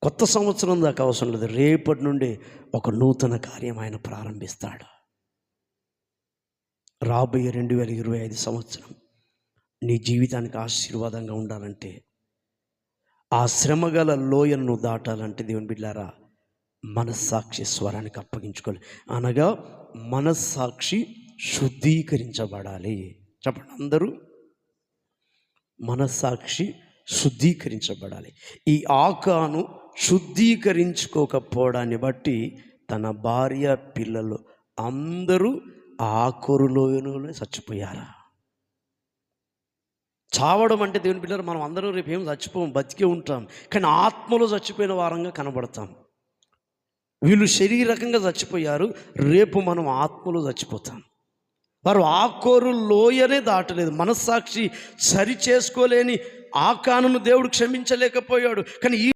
కొత్త సంవత్సరం దాకా అవసరం లేదు, రేపటి నుండి ఒక నూతన కార్యం ఆయన ప్రారంభిస్తాడు. రాబోయే 2025 సంవత్సరం నీ జీవితానికి ఆశీర్వాదంగా ఉండాలంటే, ఆ శ్రమగల లోయను దాటాలంటే దేవుని బిడ్డలారా మనస్సాక్షి స్వరానికి అప్పగించుకోవాలి. అనగా మనస్సాక్షి శుద్ధీకరించబడాలి. చెప్పండి అందరూ, మనస్సాక్షి శుద్ధీకరించబడాలి. ఈ ఆకాను శుద్ధీకరించుకోకపోవడాన్ని బట్టి తన భార్య పిల్లలు అందరూ ఆకొరులోయలో చచ్చిపోయారా. చావడం అంటే దేవుని పిల్లలు మనం అందరూ రేపు ఏం చచ్చిపోం, బతికే ఉంటాం, కానీ ఆత్మలో చచ్చిపోయిన వారంగా కనబడతాం. వీళ్ళు శారీరకంగా చచ్చిపోయారు, రేపు మనం ఆత్మలో చచ్చిపోతాం. వారు ఆకోరు లోయనే దాటలేదు. మనస్సాక్షి సరి చేసుకోలేని ఆకానును దేవుడు క్షమించలేకపోయాడు. కానీ